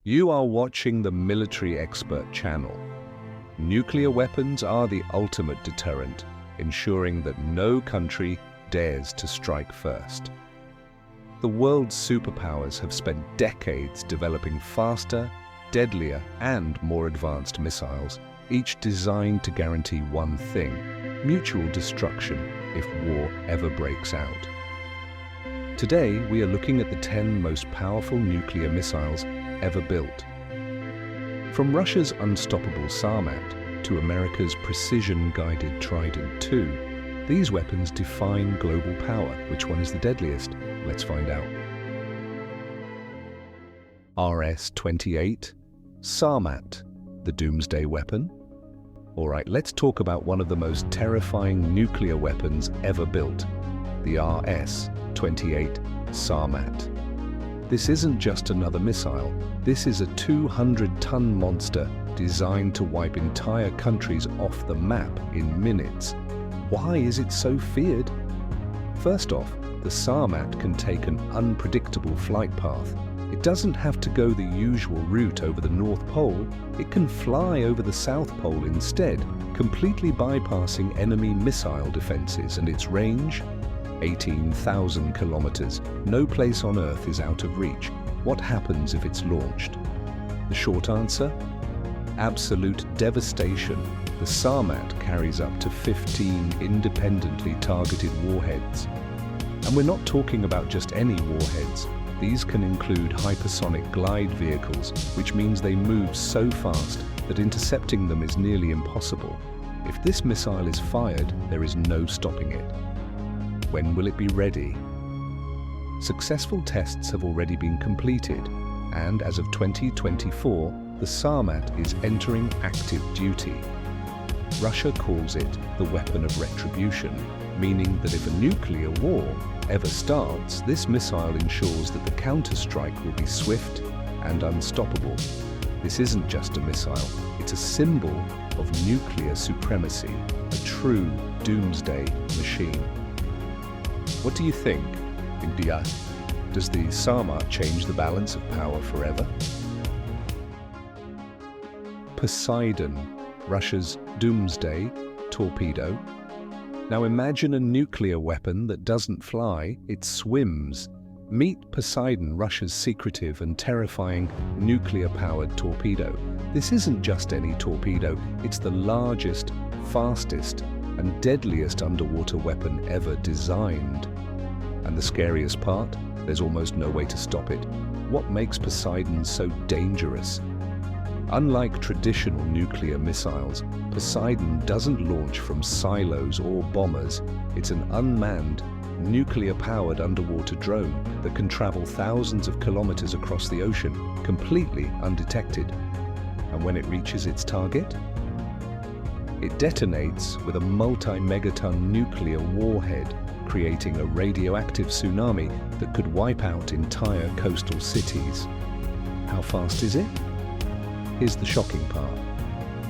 You are watching the Military Expert channel. Nuclear weapons are the ultimate deterrent, ensuring that no country dares to strike first. The world's superpowers have spent decades developing faster, deadlier, and more advanced missiles, each designed to guarantee one thing: mutual destruction if war ever breaks out. Today, we are looking at the 10 most powerful nuclear missiles ever built. From Russia's unstoppable Sarmat to America's precision-guided Trident II, these weapons define global power. Which one is the deadliest? Let's find out. RS-28, Sarmat, the doomsday weapon. Alright, let's talk about one of the most terrifying nuclear weapons ever built, the RS-28 Sarmat. This isn't just another missile. This is a 200-ton monster designed to wipe entire countries off the map in minutes. Why is it so feared? First off, the Sarmat can take an unpredictable flight path. It doesn't have to go the usual route over the North Pole. It can fly over the South Pole instead, completely bypassing enemy missile defenses, and its range? 18,000 kilometers. No place on Earth is out of reach. What happens if it's launched? The short answer? Absolute devastation. The Sarmat carries up to 15 independently targeted warheads. And we're not talking about just any warheads. These can include hypersonic glide vehicles, which means they move so fast that intercepting them is nearly impossible. If this missile is fired, there is no stopping it. When will it be ready? Successful tests have already been completed, and as of 2024, the Sarmat is entering active duty. Russia calls it the weapon of retribution, meaning that if a nuclear war ever starts, this missile ensures that the counterstrike will be swift and unstoppable. This isn't just a missile, it's a symbol of nuclear supremacy, a true doomsday machine. What do you think, India? Does the Sarmat change the balance of power forever? Poseidon, Russia's doomsday torpedo. Now imagine a nuclear weapon that doesn't fly, it swims. Meet Poseidon, Russia's secretive and terrifying nuclear-powered torpedo. This isn't just any torpedo, it's the largest, fastest, and deadliest underwater weapon ever designed. And the scariest part? There's almost no way to stop it. What makes Poseidon so dangerous? Unlike traditional nuclear missiles, Poseidon doesn't launch from silos or bombers. It's an unmanned, nuclear-powered underwater drone that can travel thousands of kilometers across the ocean, completely undetected. And when it reaches its target, it detonates with a multi-megaton nuclear warhead, creating a radioactive tsunami that could wipe out entire coastal cities. How fast is it? Here's the shocking part.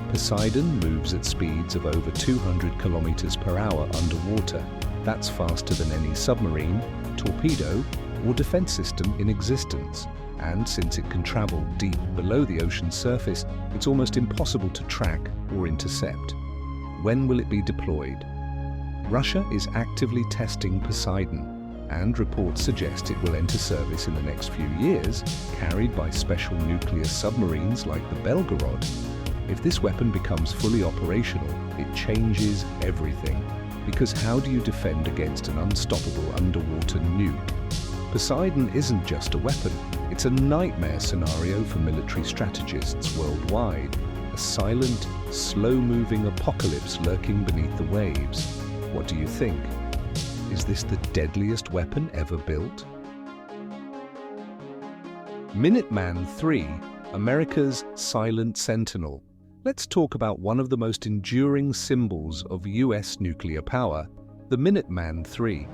Poseidon moves at speeds of over 200 kilometers per hour underwater. That's faster than any submarine, torpedo, or defense system in existence. And since it can travel deep below the ocean's surface, it's almost impossible to track or intercept. When will it be deployed? Russia is actively testing Poseidon, and reports suggest it will enter service in the next few years, carried by special nuclear submarines like the Belgorod. If this weapon becomes fully operational, it changes everything. Because how do you defend against an unstoppable underwater nuke? Poseidon isn't just a weapon, it's a nightmare scenario for military strategists worldwide. A silent, slow-moving apocalypse lurking beneath the waves. What do you think? Is this the deadliest weapon ever built? Minuteman III, America's silent sentinel. Let's talk about one of the most enduring symbols of US nuclear power, the Minuteman III.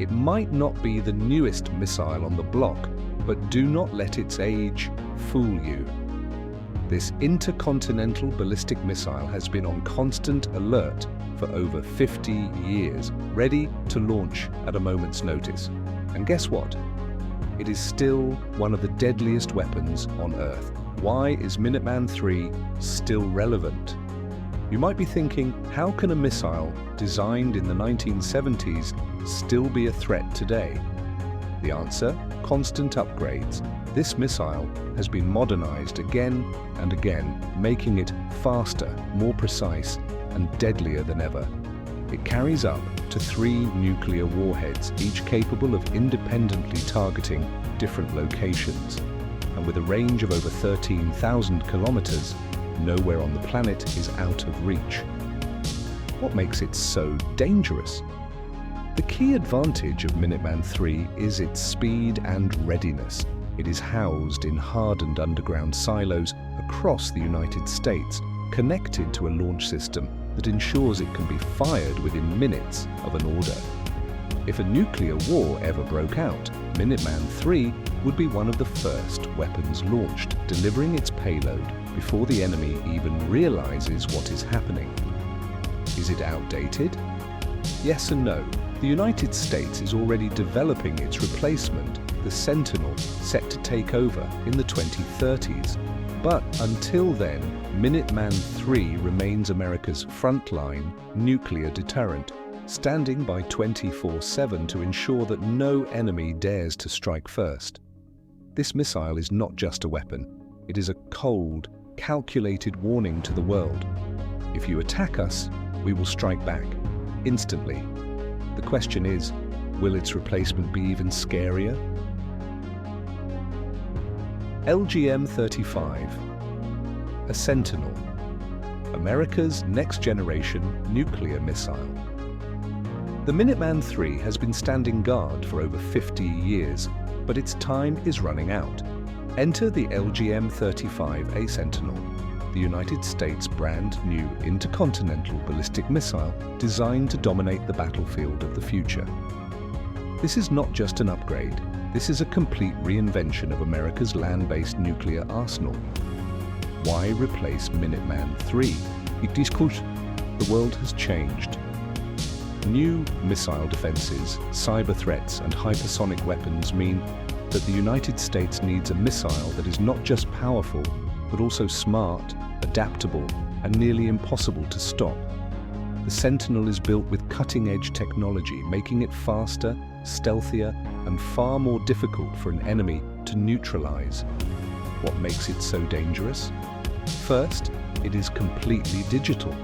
It might not be the newest missile on the block, but do not let its age fool you. This intercontinental ballistic missile has been on constant alert for over 50 years, ready to launch at a moment's notice. And guess what? it is still one of the deadliest weapons on Earth. Why is Minuteman III still relevant? You might be thinking, how can a missile designed in the 1970s still be a threat today? The answer? Constant upgrades. This missile has been modernized again and again, making it faster, more precise, and deadlier than ever. It carries up to 3 nuclear warheads, each capable of independently targeting different locations. And with a range of over 13,000 kilometers, nowhere on the planet is out of reach. What makes it so dangerous? The key advantage of Minuteman III is its speed and readiness. It is housed in hardened underground silos across the United States, connected to a launch system that ensures it can be fired within minutes of an order. If a nuclear war ever broke out, Minuteman III would be one of the first weapons launched, delivering its payload before the enemy even realizes what is happening. Is it outdated? Yes and no. The United States is already developing its replacement, the Sentinel, set to take over in the 2030s. But until then, Minuteman III remains America's frontline nuclear deterrent, standing by 24/7 to ensure that no enemy dares to strike first. This missile is not just a weapon. It is a cold, calculated warning to the world. If you attack us, we will strike back, instantly. The question is, will its replacement be even scarier? LGM-35, a Sentinel, America's next-generation nuclear missile. The Minuteman III has been standing guard for over 50 years, but its time is running out. Enter the LGM-35A Sentinel, the United States' brand new intercontinental ballistic missile designed to dominate the battlefield of the future. This is not just an upgrade. This is a complete reinvention of America's land-based nuclear arsenal. Why replace Minuteman III? The world has changed. New missile defenses, cyber threats, and hypersonic weapons mean that the United States needs a missile that is not just powerful, but also smart, adaptable, and nearly impossible to stop. The Sentinel is built with cutting-edge technology, making it faster, stealthier, and far more difficult for an enemy to neutralize. What makes it so dangerous? First, it is completely digital.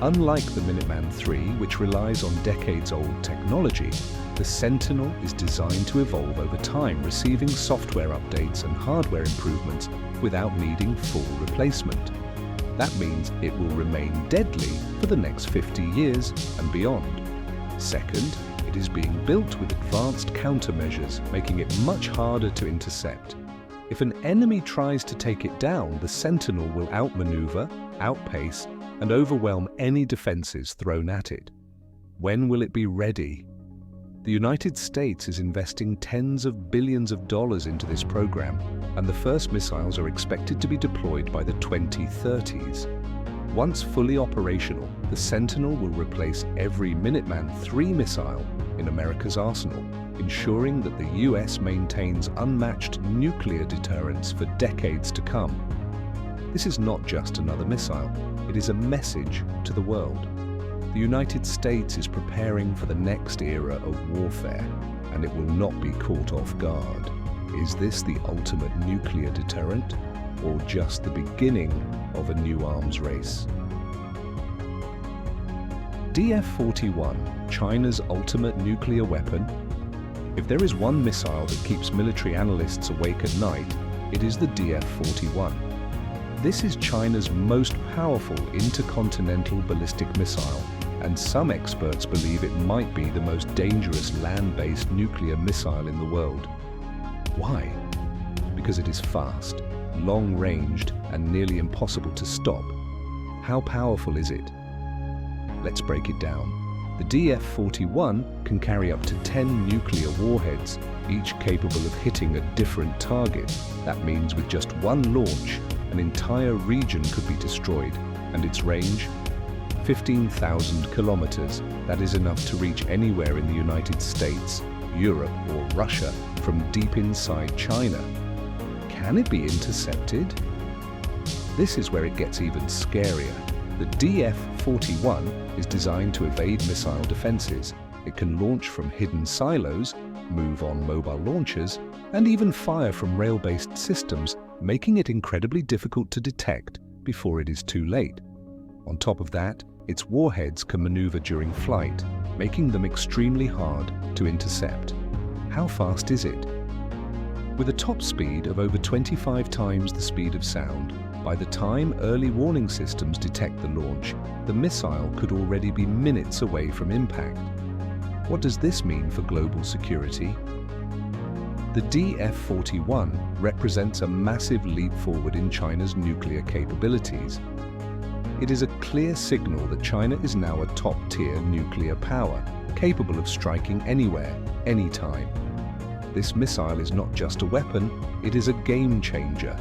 Unlike the Minuteman III, which relies on decades-old technology, the Sentinel is designed to evolve over time, receiving software updates and hardware improvements without needing full replacement. That means it will remain deadly for the next 50 years and beyond. Second, it is being built with advanced countermeasures, making it much harder to intercept. If an enemy tries to take it down, the Sentinel will outmaneuver, outpace, and overwhelm any defenses thrown at it. When will it be ready? The United States is investing tens of billions of dollars into this program, and the first missiles are expected to be deployed by the 2030s. Once fully operational, the Sentinel will replace every Minuteman III missile in America's arsenal, ensuring that the US maintains unmatched nuclear deterrence for decades to come. This is not just another missile, it is a message to the world. The United States is preparing for the next era of warfare, and it will not be caught off guard. Is this the ultimate nuclear deterrent, or just the beginning of a new arms race? DF-41, China's ultimate nuclear weapon? If there is one missile that keeps military analysts awake at night, it is the DF-41. This is China's most powerful intercontinental ballistic missile, and some experts believe it might be the most dangerous land-based nuclear missile in the world. Why? Because it is fast, long-ranged, and nearly impossible to stop. How powerful is it? Let's break it down. The DF-41 can carry up to 10 nuclear warheads, each capable of hitting a different target. That means with just one launch, an entire region could be destroyed, and its range? 15,000 kilometers. That is enough to reach anywhere in the United States, Europe, or Russia from deep inside China. Can it be intercepted? This is where it gets even scarier. The DF-41 is designed to evade missile defenses. It can launch from hidden silos, move on mobile launchers, and even fire from rail-based systems, making it incredibly difficult to detect before it is too late. On top of that, its warheads can maneuver during flight, making them extremely hard to intercept. How fast is it? With a top speed of over 25 times the speed of sound, by the time early warning systems detect the launch, the missile could already be minutes away from impact. What does this mean for global security? The DF-41 represents a massive leap forward in China's nuclear capabilities. It is a clear signal that China is now a top-tier nuclear power, capable of striking anywhere, anytime. This missile is not just a weapon, it is a game-changer.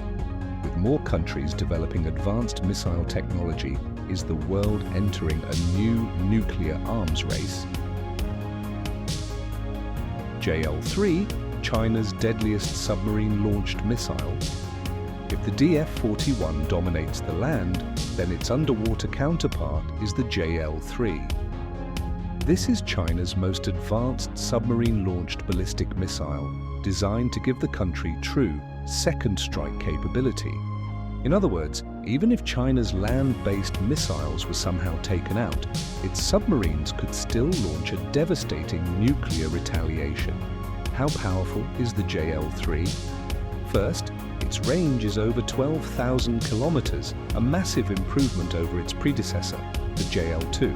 With more countries developing advanced missile technology, is the world entering a new nuclear arms race? JL-3, China's deadliest submarine-launched missile. If the DF-41 dominates the land, then its underwater counterpart is the JL-3. This is China's most advanced submarine-launched ballistic missile, designed to give the country true second strike capability. In other words, even if China's land-based missiles were somehow taken out, its submarines could still launch a devastating nuclear retaliation. How powerful is the JL-3? First, its range is over 12,000 kilometers, a massive improvement over its predecessor, the JL-2.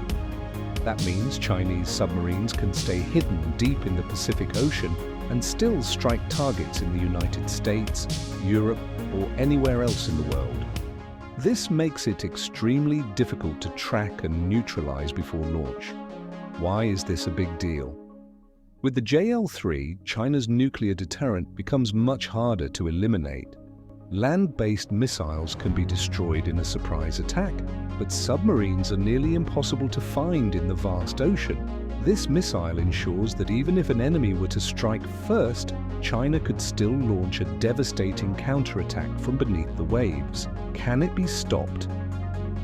That means Chinese submarines can stay hidden deep in the Pacific Ocean and still strike targets in the United States, Europe, or anywhere else in the world. This makes it extremely difficult to track and neutralize before launch. Why is this a big deal? With the JL-3, China's nuclear deterrent becomes much harder to eliminate. Land-based missiles can be destroyed in a surprise attack, but submarines are nearly impossible to find in the vast ocean. This missile ensures that even if an enemy were to strike first, China could still launch a devastating counterattack from beneath the waves. Can it be stopped?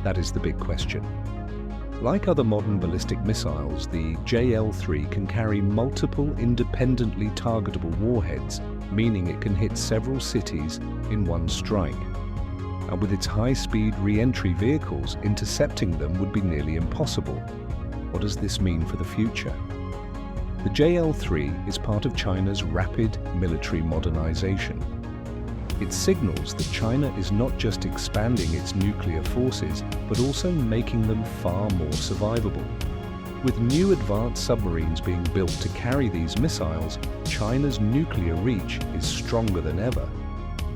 That is the big question. Like other modern ballistic missiles, the JL-3 can carry multiple independently targetable warheads, meaning it can hit several cities in one strike. And with its high-speed re-entry vehicles, intercepting them would be nearly impossible. What does this mean for the future? The JL-3 is part of China's rapid military modernization. It signals that China is not just expanding its nuclear forces, but also making them far more survivable. With new advanced submarines being built to carry these missiles, China's nuclear reach is stronger than ever.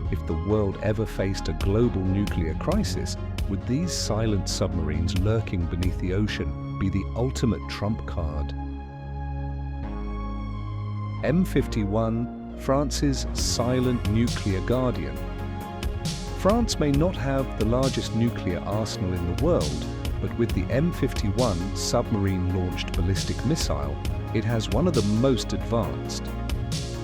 If the world ever faced a global nuclear crisis, would these silent submarines lurking beneath the ocean be the ultimate trump card? M51, France's silent nuclear guardian. France may not have the largest nuclear arsenal in the world, but with the M51 submarine-launched ballistic missile, it has one of the most advanced.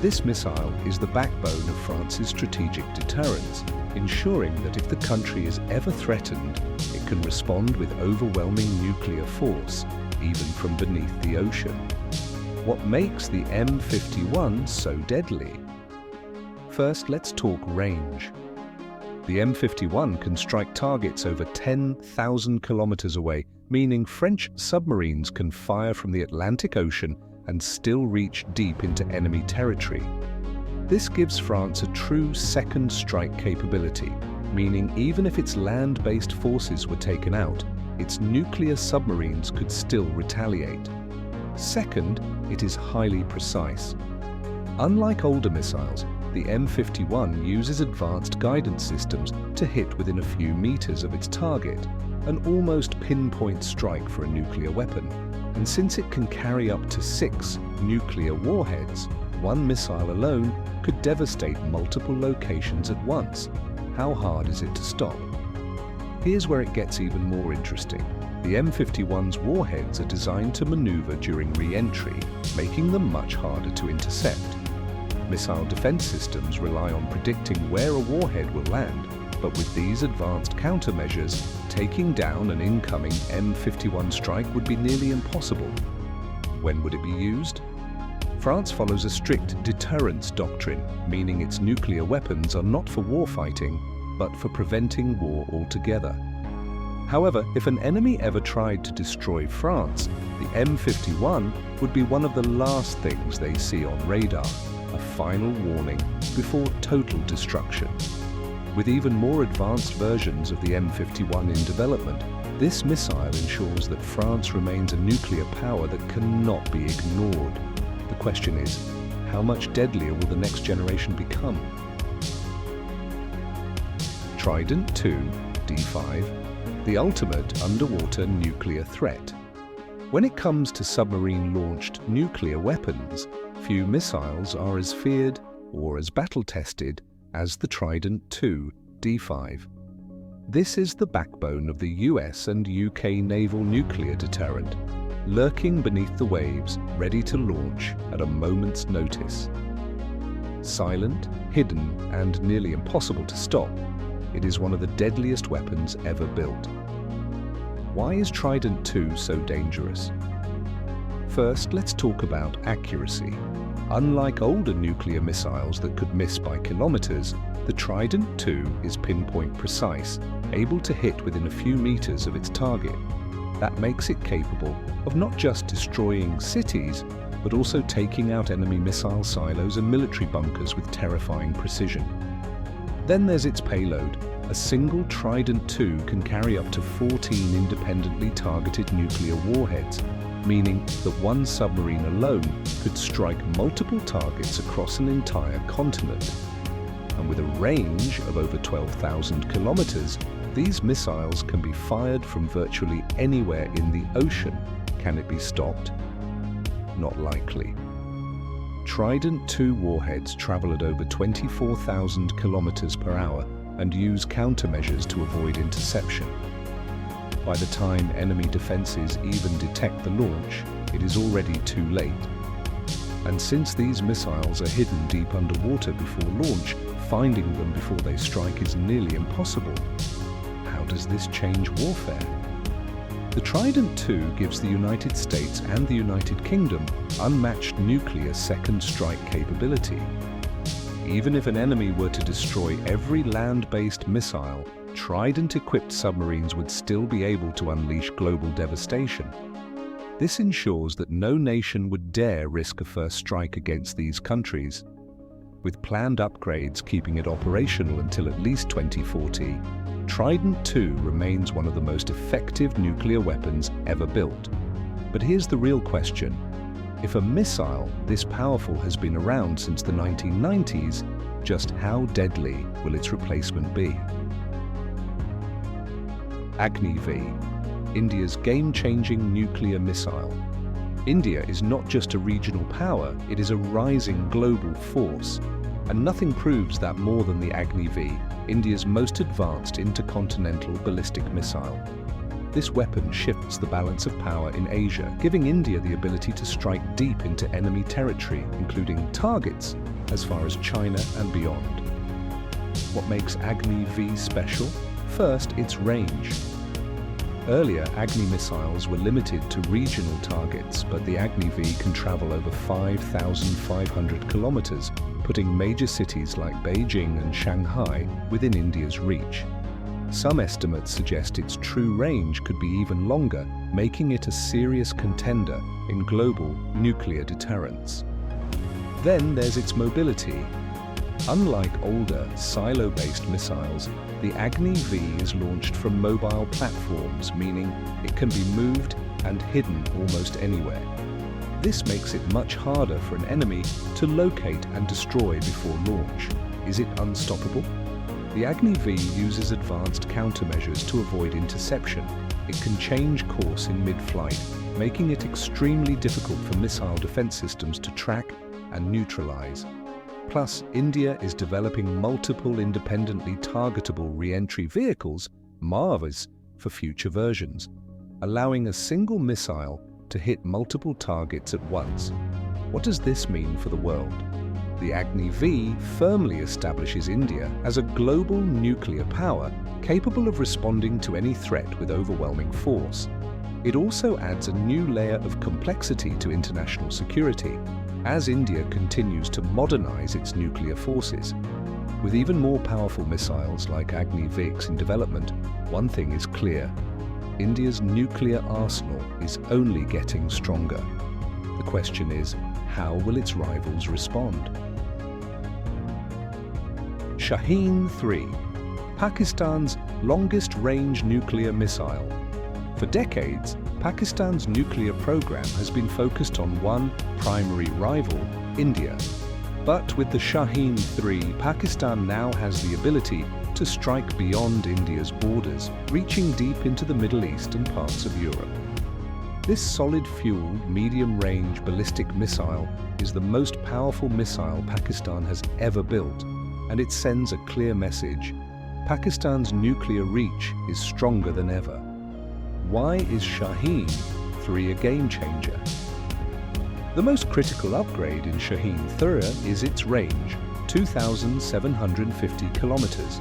This missile is the backbone of France's strategic deterrence, ensuring that if the country is ever threatened, it can respond with overwhelming nuclear force, even from beneath the ocean. What makes the M51 so deadly? First, let's talk range. The M51 can strike targets over 10,000 kilometers away, meaning French submarines can fire from the Atlantic Ocean and still reach deep into enemy territory. This gives France a true second strike capability, meaning even if its land-based forces were taken out, its nuclear submarines could still retaliate. Second, it is highly precise. Unlike older missiles, the M51 uses advanced guidance systems to hit within a few meters of its target, an almost pinpoint strike for a nuclear weapon. And since it can carry up to 6 nuclear warheads, one missile alone could devastate multiple locations at once. How hard is it to stop? Here's where it gets even more interesting. The M51's warheads are designed to maneuver during re-entry, making them much harder to intercept. Missile defense systems rely on predicting where a warhead will land, but with these advanced countermeasures, taking down an incoming M51 strike would be nearly impossible. When would it be used? France follows a strict deterrence doctrine, meaning its nuclear weapons are not for warfighting, but for preventing war altogether. However, if an enemy ever tried to destroy France, the M51 would be one of the last things they see on radar, a final warning before total destruction. With even more advanced versions of the M51 in development, this missile ensures that France remains a nuclear power that cannot be ignored. The question is, how much deadlier will the next generation become? Trident II, D5, the ultimate underwater nuclear threat. When it comes to submarine-launched nuclear weapons, few missiles are as feared or as battle-tested as the Trident II, D5. This is the backbone of the US and UK naval nuclear deterrent, lurking beneath the waves, ready to launch at a moment's notice. Silent, hidden, and nearly impossible to stop, it is one of the deadliest weapons ever built. Why is Trident II so dangerous? First, let's talk about accuracy. Unlike older nuclear missiles that could miss by kilometers, the Trident II is pinpoint precise, able to hit within a few meters of its target. That makes it capable of not just destroying cities, but also taking out enemy missile silos and military bunkers with terrifying precision. Then there's its payload. A single Trident II can carry up to 14 independently targeted nuclear warheads, meaning that one submarine alone could strike multiple targets across an entire continent. And with a range of over 12,000 kilometers, these missiles can be fired from virtually anywhere in the ocean. Can it be stopped? Not likely. Trident II warheads travel at over 24,000 kilometers per hour and use countermeasures to avoid interception. By the time enemy defenses even detect the launch, it is already too late. And since these missiles are hidden deep underwater before launch, finding them before they strike is nearly impossible. How does this change warfare? The Trident II gives the United States and the United Kingdom unmatched nuclear second strike capability. Even if an enemy were to destroy every land-based missile, Trident-equipped submarines would still be able to unleash global devastation. This ensures that no nation would dare risk a first strike against these countries. With planned upgrades keeping it operational until at least 2040, Trident II remains one of the most effective nuclear weapons ever built. But here's the real question. If a missile this powerful has been around since the 1990s, just how deadly will its replacement be? Agni-V, India's game-changing nuclear missile. India is not just a regional power, it is a rising global force. And nothing proves that more than the Agni-V, India's most advanced intercontinental ballistic missile. This weapon shifts the balance of power in Asia, giving India the ability to strike deep into enemy territory, including targets as far as China and beyond. What makes Agni-V special? First, its range. Earlier, Agni missiles were limited to regional targets, but the Agni-V can travel over 5,500 kilometers, putting major cities like Beijing and Shanghai within India's reach. Some estimates suggest its true range could be even longer, making it a serious contender in global nuclear deterrence. Then there's its mobility. Unlike older silo-based missiles, the Agni-V is launched from mobile platforms, meaning it can be moved and hidden almost anywhere. This makes it much harder for an enemy to locate and destroy before launch. Is it unstoppable? The Agni-V uses advanced countermeasures to avoid interception. It can change course in mid-flight, making it extremely difficult for missile defense systems to track and neutralize. Plus, India is developing multiple independently targetable re-entry vehicles, navies, for future versions, allowing a single missile to hit multiple targets at once. What does this mean for the world? The Agni-V firmly establishes India as a global nuclear power capable of responding to any threat with overwhelming force. It also adds a new layer of complexity to international security as India continues to modernize its nuclear forces. With even more powerful missiles like Agni-Vs in development, one thing is clear: India's nuclear arsenal is only getting stronger. The question is, how will its rivals respond? Shaheen-III, Pakistan's longest-range nuclear missile. For decades, Pakistan's nuclear program has been focused on one primary rival, India. But with the Shaheen-III, Pakistan now has the ability to strike beyond India's borders, reaching deep into the Middle East and parts of Europe. This solid-fueled, medium-range ballistic missile is the most powerful missile Pakistan has ever built, and it sends a clear message: Pakistan's nuclear reach is stronger than ever. Why is Shaheen-III a game-changer? The most critical upgrade in Shaheen-III is its range, 2,750 kilometers.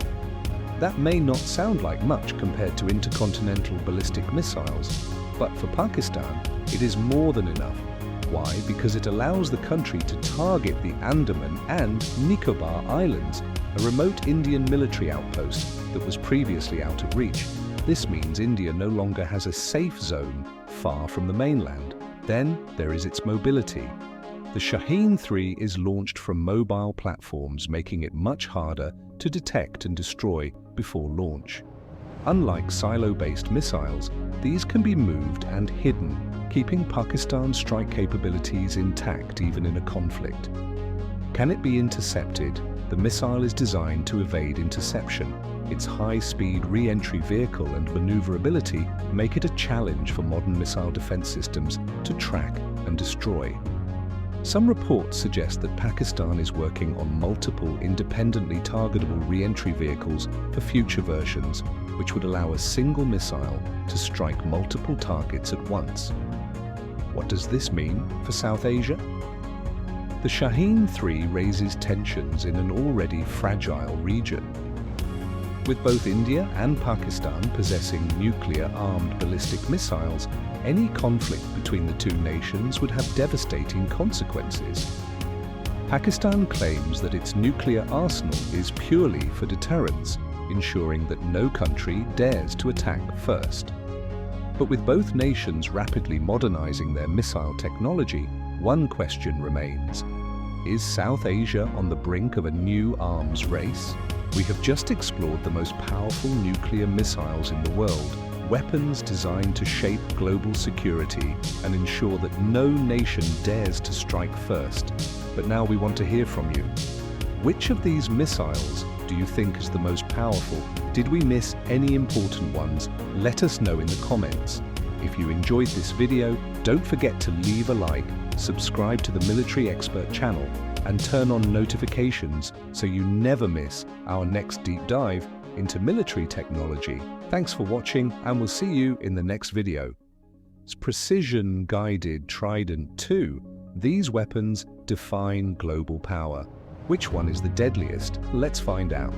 That may not sound like much compared to intercontinental ballistic missiles, but for Pakistan, it is more than enough. Why? Because it allows the country to target the Andaman and Nicobar Islands, a remote Indian military outpost that was previously out of reach. This means India no longer has a safe zone far from the mainland. Then there is its mobility. The Shaheen-III is launched from mobile platforms, making it much harder to detect and destroy before launch. Unlike silo-based missiles, these can be moved and hidden, keeping Pakistan's strike capabilities intact even in a conflict. Can it be intercepted? The missile is designed to evade interception. Its high-speed re-entry vehicle and maneuverability make it a challenge for modern missile defense systems to track and destroy. Some reports suggest that Pakistan is working on multiple independently targetable re-entry vehicles for future versions, which would allow a single missile to strike multiple targets at once. What does this mean for South Asia? The Shaheen-III raises tensions in an already fragile region. With both India and Pakistan possessing nuclear-armed ballistic missiles, any conflict between the two nations would have devastating consequences. Pakistan claims that its nuclear arsenal is purely for deterrence, ensuring that no country dares to attack first. But with both nations rapidly modernizing their missile technology, one question remains: is South Asia on the brink of a new arms race? We have just explored the most powerful nuclear missiles in the world, weapons designed to shape global security and ensure that no nation dares to strike first. But now we want to hear from you. Which of these missiles do you think is the most powerful? Did we miss any important ones? Let us know in the comments. If you enjoyed this video, don't forget to leave a like, subscribe to the Military Expert channel, and turn on notifications so you never miss our next deep dive into military technology. Thanks for watching, and we'll see you in the next video. Precision-guided Trident II. These weapons define global power. Which one is the deadliest? Let's find out.